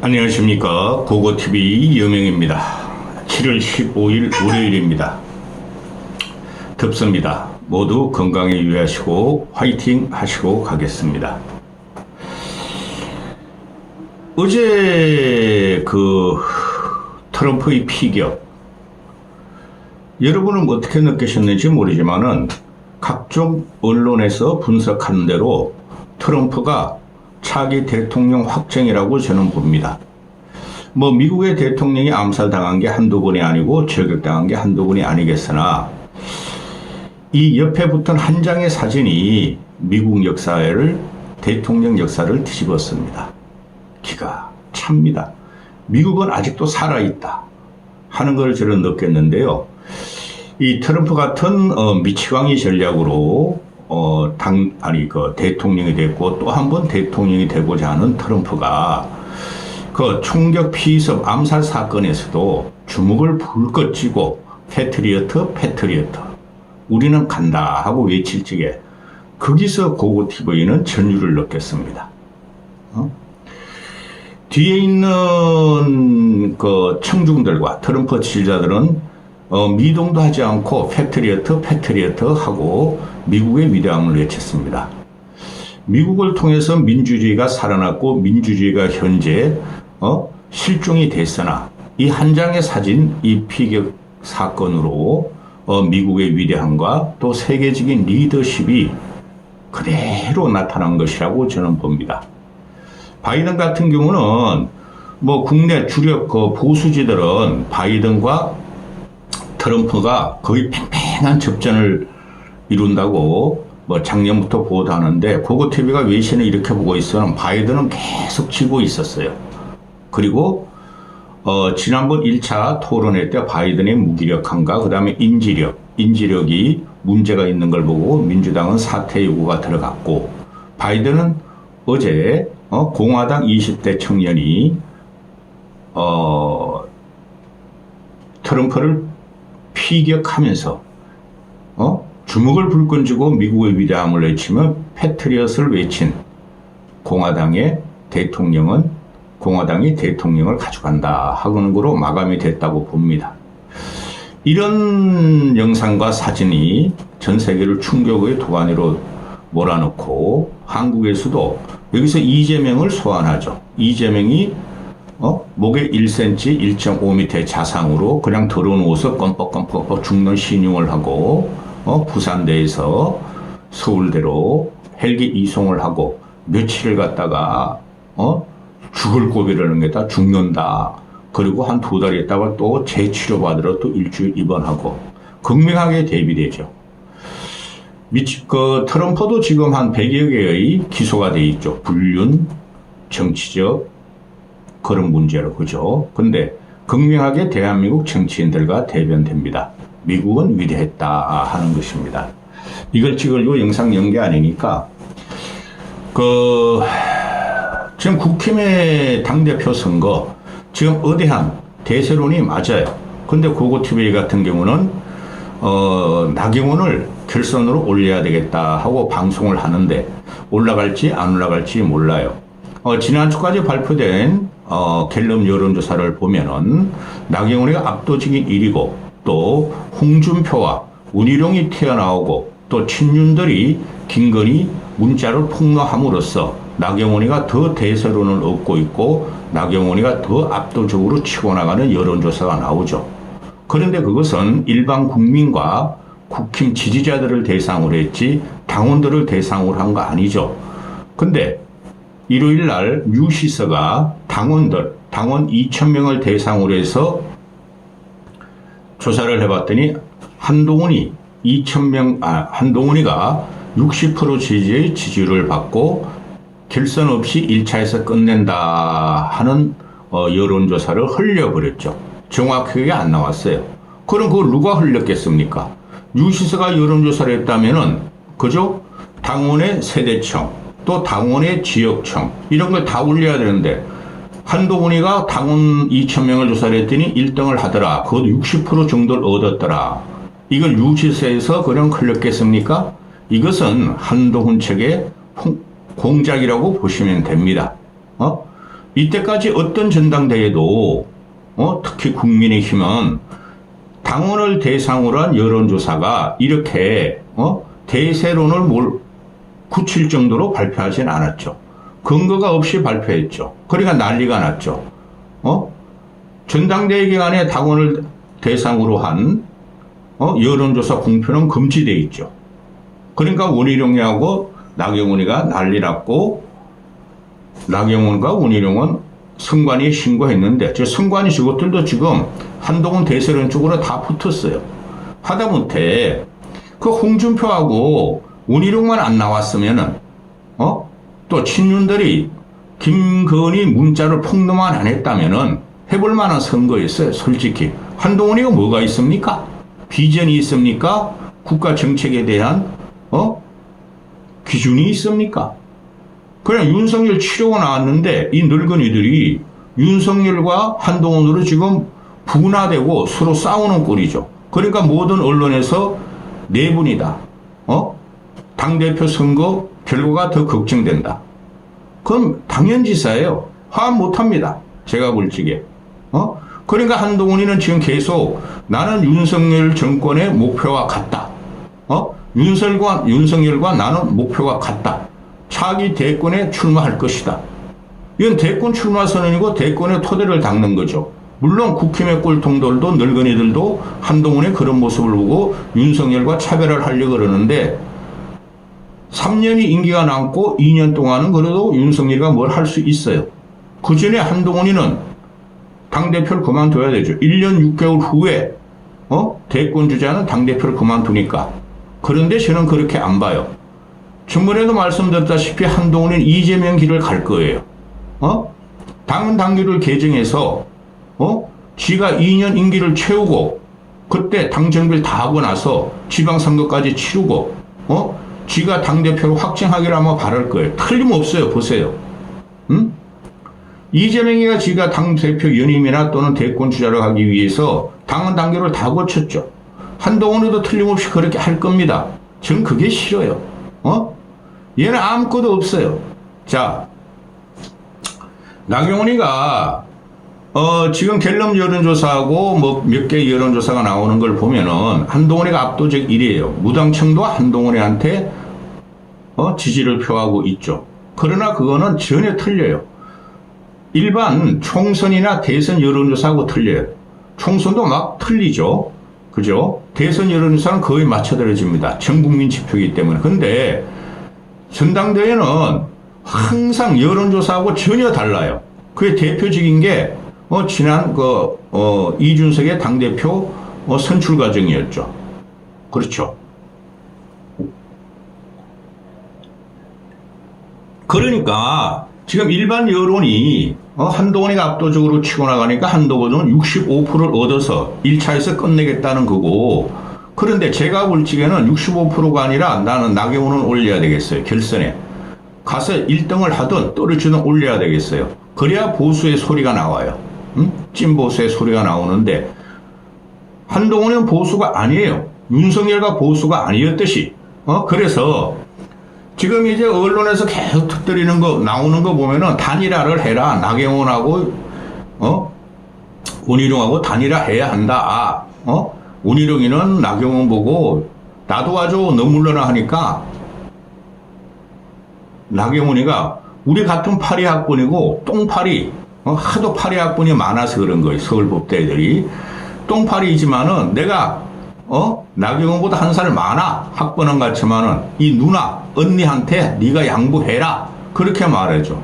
안녕하십니까. 고고TV 여명입니다. 7월 15일 월요일입니다. 덥습니다. 모두 건강에 유의하시고 화이팅 하시고 가겠습니다. 어제 트럼프의 피격, 여러분은 어떻게 느끼셨는지 모르지만은 각종 언론에서 분석하는 대로 트럼프가 차기 대통령 확정이라고 저는 봅니다. 미국의 대통령이 암살당한 게 한두 번이 아니고 저격당한 게 한두 번이 아니겠으나 이 옆에 붙은 한 장의 사진이 미국 역사를, 대통령 역사를 뒤집었습니다. 기가 찹니다. 미국은 아직도 살아있다 하는 걸 저는 느꼈는데요. 이 트럼프 같은 미치광이 전략으로 대통령이 됐고 또 한 번 대통령이 되고자 하는 트럼프가 총격 피습 암살 사건에서도 주먹을 불꽃 쥐고 패트리어트 우리는 간다 하고 외칠 적에 거기서 고고TV는 전율을 느꼈습니다. 뒤에 있는 청중들과 트럼프 지지자들은 미동도 하지 않고 패트리어트 하고 미국의 위대함을 외쳤습니다. 미국을 통해서 민주주의가 살아났고 민주주의가 현재 실종이 됐으나 이 한 장의 사진, 이 피격 사건으로 미국의 위대함과 또 세계적인 리더십이 그대로 나타난 것이라고 저는 봅니다. 바이든 같은 경우는 국내 주력 보수지들은 바이든과 트럼프가 거의 팽팽한 접전을 이룬다고 작년부터 보도하는데 고고TV가 외신을 이렇게 보고 있어는 바이든은 계속 지고 있었어요. 그리고 지난번 1차 토론회 때 바이든의 무기력함과 그 다음에 인지력이 문제가 있는 걸 보고 민주당은 사퇴 요구가 들어갔고 바이든은 어제 공화당 20대 청년이 트럼프를 피격하면서 주먹을 불끈 쥐고 미국의 위대함을 외치며 패트리엇을 외친 공화당이 대통령을 가져간다 하는 거로 마감이 됐다고 봅니다. 이런 영상과 사진이 전 세계를 충격의 도가니로 몰아넣고 한국에서도 여기서 이재명을 소환하죠. 이재명이 목에 1cm, 1.5m 자상으로 그냥 들어누워서 껌뻑껌뻑 죽는 신용을 하고 부산대에서 서울대로 헬기 이송을 하고 며칠을 갔다가 죽을 고비를 넘겼다 죽는다. 그리고 한 2달 있다가 또 재치료 받으러 또 일주일 입원하고 극명하게 대비되죠. 트럼프도 지금 한 100여 개의 기소가 돼 있죠. 불륜, 정치적 그런 문제로, 그죠? 근데 극명하게 대한민국 정치인들과 대변됩니다. 미국은 위대했다 하는 것입니다. 이걸 찍으려고 영상 연 게 아니니까 지금 국힘의 당대표 선거 지금 어대한 대세론이 맞아요. 근데 고고TV 같은 경우는 나경원을 결선으로 올려야 되겠다 하고 방송을 하는데 올라갈지 안 올라갈지 몰라요. 지난주까지 발표된 갤럽 여론조사를 보면은 나경원이가 압도적인 1위고 또 홍준표와 운희룡이 튀어나오고 또 친윤들이 김건희 문자를 폭로함으로써 나경원이가 더 대세론을 얻고 있고 나경원이가 더 압도적으로 치고 나가는 여론조사가 나오죠. 그런데 그것은 일반 국민과 국힘 지지자들을 대상으로 했지 당원들을 대상으로 한 거 아니죠. 근데 일요일 날 뉴시서가 당원 2,000명을 대상으로 해서 조사를 해봤더니 한동훈이가 60% 지지의 지지율을 받고 결선 없이 1차에서 끝낸다 하는 여론조사를 흘려버렸죠. 정확하게 안 나왔어요. 그럼 그걸 누가 흘렸겠습니까? 뉴시서가 여론조사를 했다면은 그죠? 당원의 세대청 또 당원의 지역청 이런 걸 다 올려야 되는데 한동훈이가 당원 2,000명을 조사를 했더니 1등을 하더라. 그것도 60% 정도를 얻었더라. 이걸 뉴시서에서 그냥 흘렸겠습니까? 이것은 한동훈 측의 공작이라고 보시면 됩니다. 이때까지 어떤 전당대회도 특히 국민의힘은 당원을 대상으로 한 여론조사가 이렇게 대세론을 굳힐 정도로 발표하진 않았죠. 근거가 없이 발표했죠. 그러니까 난리가 났죠. 전당대회 기간에 당원을 대상으로 한 여론조사 공표는 금지되어 있죠. 그러니까 원희룡이하고 나경원이가 난리 났고, 나경원과 원희룡은 선관위에 신고했는데, 선관위 저것들도 지금 한동훈 대세론 쪽으로 다 붙었어요. 하다못해 그 홍준표하고 원희룡만 안 나왔으면은 또 친윤들이 김건희 문자를 폭로만 안 했다면은 해볼 만한 선거였어요. 솔직히 한동훈이가 뭐가 있습니까? 비전이 있습니까? 국가 정책에 대한 기준이 있습니까? 그냥 윤석열 치려고 나왔는데 이 늙은이들이 윤석열과 한동훈으로 지금 분화되고 서로 싸우는 꼴이죠. 그러니까 모든 언론에서 내분이다. 당대표 선거 결과가 더 걱정된다. 그럼 당연지사예요. 화합 못합니다. 제가 볼 적에. 그러니까 한동훈이는 지금 계속 나는 윤석열 정권의 목표와 같다. 윤석열과 나는 목표가 같다. 차기 대권에 출마할 것이다. 이건 대권 출마 선언이고 대권의 토대를 닦는 거죠. 물론 국힘의 꼴통들도 늙은이들도 한동훈의 그런 모습을 보고 윤석열과 차별을 하려고 그러는데 3년이 임기가 남고 2년 동안은 그래도 윤석열이가 뭘 할 수 있어요. 그 전에 한동훈이는 당대표를 그만둬야 되죠. 1년 6개월 후에 대권 주자는 당대표를 그만두니까. 그런데 저는 그렇게 안 봐요. 전번에도 말씀드렸다시피 한동훈은 이재명 길을 갈 거예요. 당은 당규를 개정해서 지가 2년 임기를 채우고 그때 당정비를 다 하고 나서 지방선거까지 치르고 지가 당대표로 확정하기를 아마 바랄 거예요. 틀림없어요. 보세요. 이재명이가 지가 당대표 연임이나 또는 대권 주자를 하기 위해서 당은 당규를 다 고쳤죠. 한동훈도 틀림없이 그렇게 할 겁니다. 전 그게 싫어요. 얘는 아무것도 없어요. 자, 나경원이가 지금 갤럽 여론조사하고 뭐 몇 개 여론조사가 나오는 걸 보면은 한동훈이가 압도적 1위예요. 무당청도 한동훈이한테 지지를 표하고 있죠. 그러나 그거는 전혀 틀려요. 일반 총선이나 대선 여론조사하고 틀려요. 총선도 막 틀리죠. 그죠? 대선 여론조사는 거의 맞춰들어집니다. 전 국민 지표이기 때문에. 근데 전당대회는 항상 여론조사하고 전혀 달라요. 그게 대표적인 게 지난 이준석의 당대표 선출 과정이었죠. 그렇죠. 그러니까 지금 일반 여론이 한동훈이가 압도적으로 치고 나가니까 한동훈은 65%를 얻어서 1차에서 끝내겠다는 거고, 그런데 제가 볼 적에는 65%가 아니라 나는 나경원은 올려야 되겠어요. 결선에 가서 1등을 하든 떨어지든 올려야 되겠어요. 그래야 보수의 소리가 나와요. 찐보수의 소리가 나오는데 한동훈은 보수가 아니에요. 윤석열과 보수가 아니었듯이. 그래서 지금 이제 언론에서 계속 터뜨리는 거 나오는 거 보면은 단일화를 해라. 나경원하고 원희룡하고 단일화해야 한다. 원희룡이는 나경원 보고 나도 아주 너 물러나 하니까 나경원이가 우리 같은 파리 학번이고 똥파리 하도 파리 학번이 많아서 그런 거예요. 서울법대들이 똥파리이지만은 내가 나경원보다 한 살 많아. 학번은 같지만은 이 누나 언니한테 네가 양보해라. 그렇게 말해줘.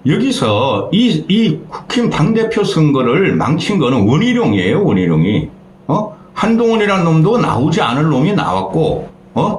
여기서 이 국힘 당대표 선거를 망친 거는 원희룡이에요. 원희룡이. 한동훈이라는 놈도 나오지 않을 놈이 나왔고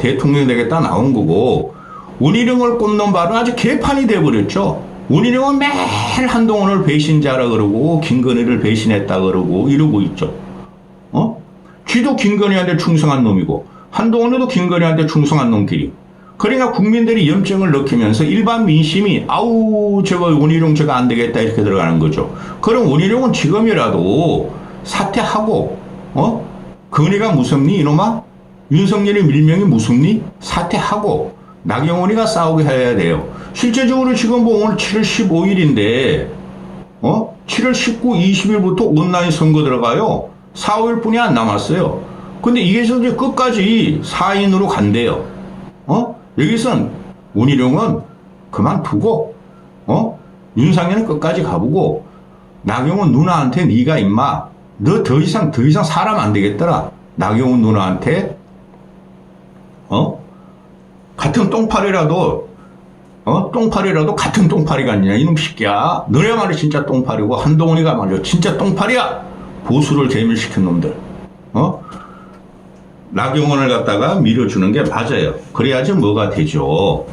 대통령 되겠다 나온 거고, 원희룡을 꼽는 바로 아주 개판이 돼버렸죠. 원희룡은 매일 한동훈을 배신자라 그러고 김건희를 배신했다 그러고 이러고 있죠. 쥐도 김건희한테 충성한 놈이고 한동훈도 김건희한테 충성한 놈끼리. 그러니까 국민들이 염증을 느끼면서 일반 민심이 아우 저거 원희룡 저거 안 되겠다 이렇게 들어가는 거죠. 그럼 원희룡은 지금이라도 사퇴하고 건희가 무섭니 이놈아? 윤석열의 밀명이 무섭니? 사퇴하고 나경원이가 싸우게 해야 돼요. 실제적으로 지금 뭐 오늘 7월 15일인데, 7월 19, 20일부터 온라인 선거 들어가요. 4, 5일뿐이 안 남았어요. 근데 이게 이제 끝까지 4인으로 간대요. 여기선 원희룡은 그만두고, 윤상현은 끝까지 가보고, 나경원 누나한테 네가 임마, 너 더 이상 사람 안 되겠더라. 나경원 누나한테, 같은 똥파리라도 같은 똥파리가 아니냐, 이놈 새끼야. 너네야말이 진짜 똥파리고, 한동훈이가 말이야, 진짜 똥파리야! 보수를 대멸시킨 놈들. 나경원을 갖다가 밀어주는 게 맞아요. 그래야지 뭐가 되죠.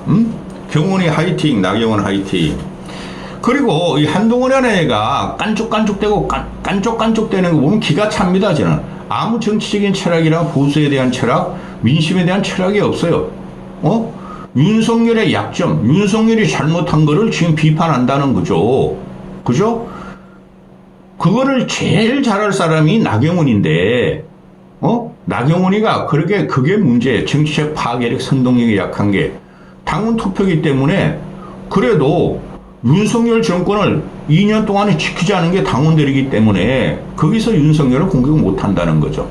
경원이 화이팅, 나경원 화이팅. 그리고 이 한동훈이라는 애가 깐족깐족대고 깐족깐족대는 거 보면 기가 찹니다. 저는 아무 정치적인 철학이랑 보수에 대한 철학, 민심에 대한 철학이 없어요. 윤석열의 약점, 윤석열이 잘못한 거를 지금 비판한다는 거죠. 그죠? 그거를 제일 잘할 사람이 나경원인데, 나경원이가 그게 문제예요. 정치적 파괴력, 선동력이 약한 게. 당원 투표기 때문에 그래도 윤석열 정권을 2년 동안에 지키자는 게 당원들이기 때문에 거기서 윤석열을 공격을 못 한다는 거죠.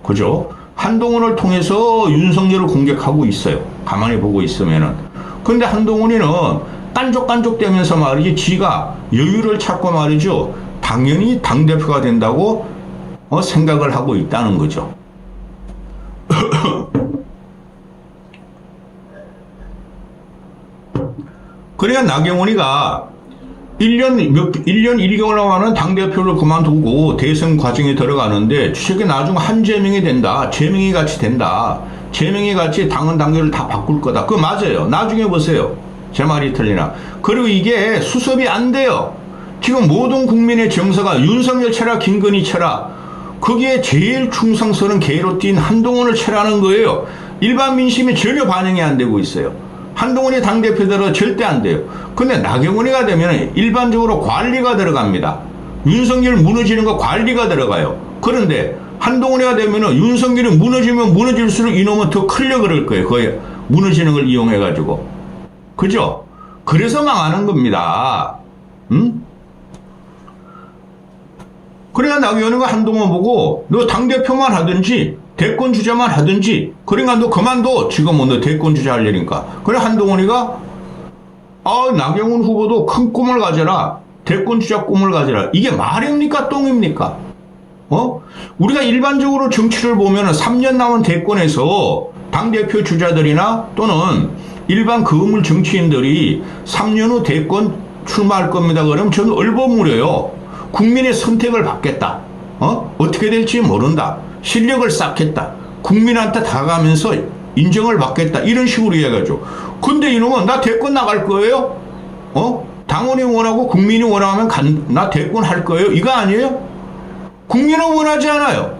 그죠? 한동훈을 통해서 윤석열을 공격하고 있어요. 가만히 보고 있으면은. 근데 한동훈이는 깐족깐족대면서 말이지 지가 여유를 찾고 말이죠. 당연히 당대표가 된다고 생각을 하고 있다는 거죠. 그래야 나경원이가 1년 1개월 남아는 당대표를 그만두고 대선 과정에 들어가는데 주식이 나중 한재명이 된다. 재명이 같이 된다. 재명이 같이 당헌 당규를 다 바꿀 거다. 그거 맞아요. 나중에 보세요. 제 말이 틀리나. 그리고 이게 수습이 안 돼요. 지금 모든 국민의 정서가 윤석열 쳐라, 김건희 쳐라. 거기에 제일 충성스러운 개로 뛴 한동훈을 쳐라는 거예요. 일반 민심이 전혀 반영이 안 되고 있어요. 한동훈이 당대표대로 절대 안 돼요. 근데 나경원이가 되면 일반적으로 관리가 들어갑니다. 윤석열 무너지는 거 관리가 들어가요. 그런데 한동훈이가 되면 윤석열이 무너지면 무너질수록 이놈은 더 크려고 그럴 거예요. 거의 무너지는 걸 이용해가지고. 그죠? 그래서 망하는 겁니다. 그래야 나경원이가 한동훈 보고 너 당대표만 하든지 대권 주자만 하든지 그러니까 너 그만둬. 지금은 너 대권 주자 하려니까. 그래 한동훈이가 나경원 후보도 큰 꿈을 가져라. 대권 주자 꿈을 가져라. 이게 말입니까 똥입니까? 우리가 일반적으로 정치를 보면 3년 남은 대권에서 당대표 주자들이나 또는 일반 거물 정치인들이 3년 후 대권 출마할 겁니다. 그러면 저는 얼버무려요. 국민의 선택을 받겠다. 어떻게 될지 모른다. 실력을 쌓겠다. 국민한테 다가가면서 인정을 받겠다. 이런 식으로 이야기하죠. 근데 이놈은 나 대권 나갈 거예요? 당원이 원하고 국민이 원하면 나 대권 할 거예요? 이거 아니에요? 국민은 원하지 않아요.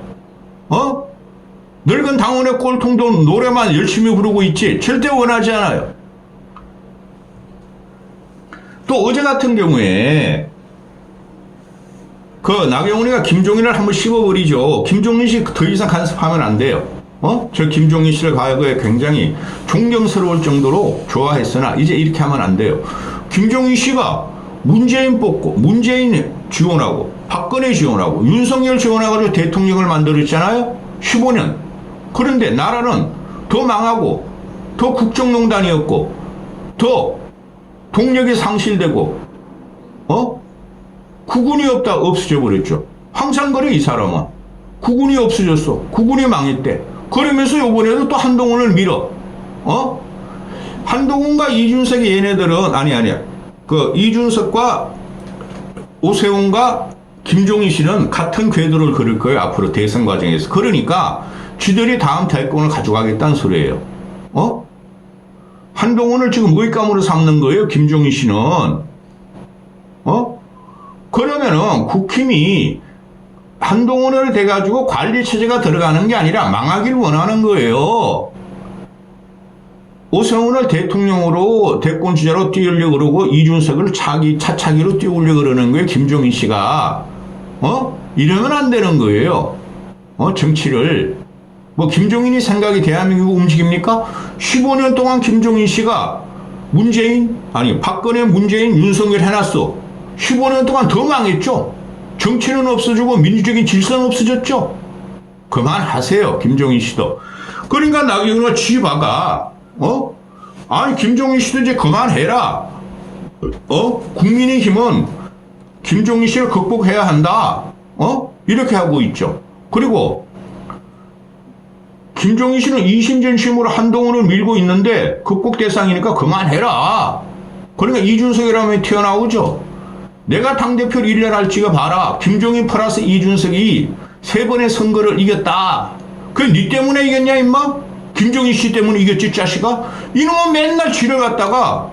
늙은 당원의 꼴통도 노래만 열심히 부르고 있지 절대 원하지 않아요. 또 어제 같은 경우에 나경원이가 김종인을 한번 씹어버리죠. 김종인 씨 더 이상 간섭하면 안 돼요. 저 김종인 씨를 과거에 굉장히 존경스러울 정도로 좋아했으나 이제 이렇게 하면 안 돼요. 김종인 씨가 문재인 뽑고 문재인 지원하고 박근혜 지원하고 윤석열 지원해가지고 대통령을 만들었잖아요. 15년. 그런데 나라는 더 망하고 더 국정농단이었고 더 동력이 상실되고 국군이 없어져 버렸죠. 항상 그래 이 사람은. 국군이 없어졌어. 국군이 망했대. 그러면서 이번에도 또 한동훈을 밀어. 한동훈과 이준석이 얘네들은 아니야. 이준석과 오세훈과 김종인 씨는 같은 궤도를 걸을 거예요. 앞으로 대선 과정에서. 그러니까 쥐들이 다음 대권을 가져가겠다는 소리예요. 한동훈을 지금 모잇감으로 삼는 거예요. 김종인 씨는. 그러면은 국힘이 한동훈을 대가지고 관리체제가 들어가는 게 아니라 망하길 원하는 거예요. 오세훈을 대통령으로 대권 주자로 띄우려고 그러고 이준석을 차차기로 띄우려고 그러는 거예요. 김종인 씨가. 이러면 안 되는 거예요. 정치를. 김종인이 생각이 대한민국 움직입니까? 15년 동안 김종인 씨가 박근혜, 문재인, 윤석열 해놨어. 15년 동안 더 망했죠. 정치는 없어지고 민주적인 질서는 없어졌죠. 그만하세요, 김종인 씨도. 그러니까 나경원은 지봐가, 아니, 김종인 씨도 이제 그만해라. 국민의힘은 김종인 씨를 극복해야 한다. 이렇게 하고 있죠. 그리고 김종인 씨는 이심전심으로 한동훈을 밀고 있는데 극복 대상이니까 그만해라. 그러니까 이준석이라면 튀어나오죠. 내가 당대표를 1년 할지가 봐라. 김종인 플러스 이준석이 3번의 선거를 이겼다. 그게 니 때문에 이겼냐 임마? 김종인 씨 때문에 이겼지 자식아? 이놈은 맨날 지를 갖다가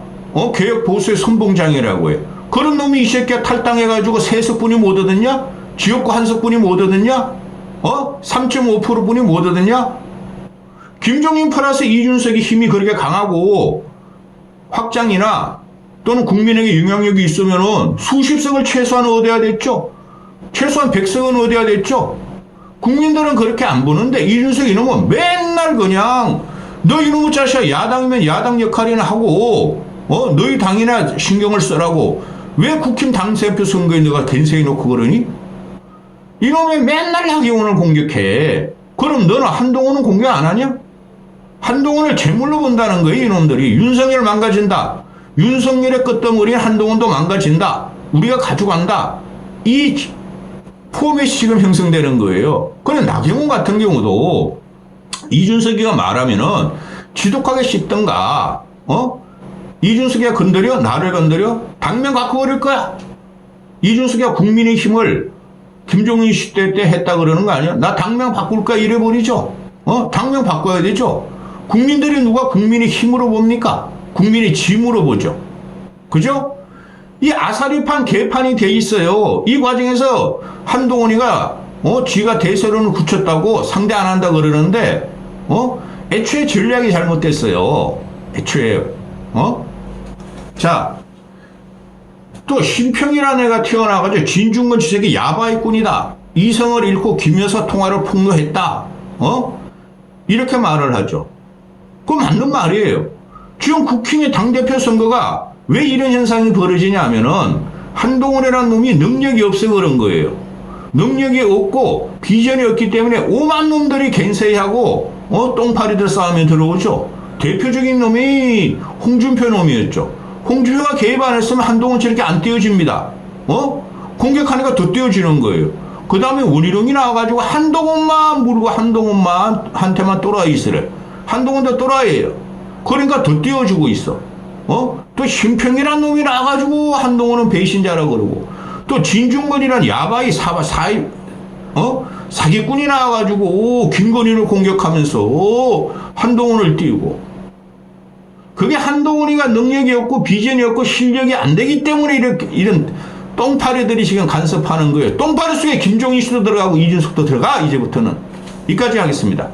개혁 보수의 선봉장이라고 해. 그런 놈이 이 새끼야 탈당해가지고 3석분이 못 얻었냐? 지역구 1석분이 못 얻었냐? 3.5%분이 못 얻었냐? 김종인 플러스 이준석의 힘이 그렇게 강하고 확장이나 또는 국민에게 영향력이 있으면은 수십 석을 최소한 얻어야 됐죠. 최소한 100석은 얻어야 됐죠. 국민들은 그렇게 안 보는데 이준석 이놈은 맨날 그냥 너 이놈의 자식아 야당이면 야당 역할이나 하고 너희 당이나 신경을 쓰라고 왜 국힘 당대표 선거에 너가 겐세해 놓고 그러니? 이놈이 맨날 나경원을 공격해. 그럼 너는 한동훈은 공격 안 하냐? 한동훈을 제물로 본다는 거예요, 이놈들이. 윤석열 망가진다. 윤석열의 끝덩어리인 한동훈도 망가진다. 우리가 가져간다. 이 포맷이 지금 형성되는 거예요. 그런데 나경원 같은 경우도 이준석이가 말하면은 지독하게 씹던가, 이준석이가 건드려? 나를 건드려? 당면 갖고 버릴 거야. 이준석이가 국민의힘을 김종인 씨 때 했다 그러는 거 아니야? 나 당명 바꿀 거야 이래버리죠. 당명 바꿔야 되죠. 국민들이 누가 국민의 힘으로 봅니까? 국민의 짐으로 보죠. 그죠? 이 아사리판 개판이 돼 있어요. 이 과정에서 한동훈이가 지가 대세론을 굳혔다고 상대 안 한다 그러는데 애초에 전략이 잘못됐어요. 애초에 자, 또 심평이라는 애가 튀어나와가지고 진중권 주석이 야바이꾼이다. 이성을 잃고 김여사 통화를 폭로했다. 이렇게 말을 하죠. 그거 맞는 말이에요. 지금 국힘의 당대표 선거가 왜 이런 현상이 벌어지냐 하면은 한동훈이라는 놈이 능력이 없어 그런 거예요. 능력이 없고 비전이 없기 때문에 오만 놈들이 겐세이하고 똥파리들 싸움에 들어오죠. 대표적인 놈이 홍준표 놈이었죠. 홍준표가 개입 안 했으면 한동훈 저렇게 안 띄워집니다. 공격하니까 더 띄워지는 거예요. 그 다음에 원희룡이 나와가지고 한동훈만 물고 한동훈만 한테만 또라이 있으래. 한동훈도 또라이예요. 그러니까 더 띄워주고 있어. 또 심평이란 놈이 나와가지고 한동훈은 배신자라고 그러고 또 진중권이란 야바이 사기꾼이 나와가지고 김건희를 공격하면서 한동훈을 띄우고 그게 한동훈이가 능력이 없고 비전이 없고 실력이 안 되기 때문에 이런 똥파리들이 지금 간섭하는 거예요. 똥파리 속에 김종인 씨도 들어가고 이준석도 들어가. 이제부터는. 여기까지 하겠습니다.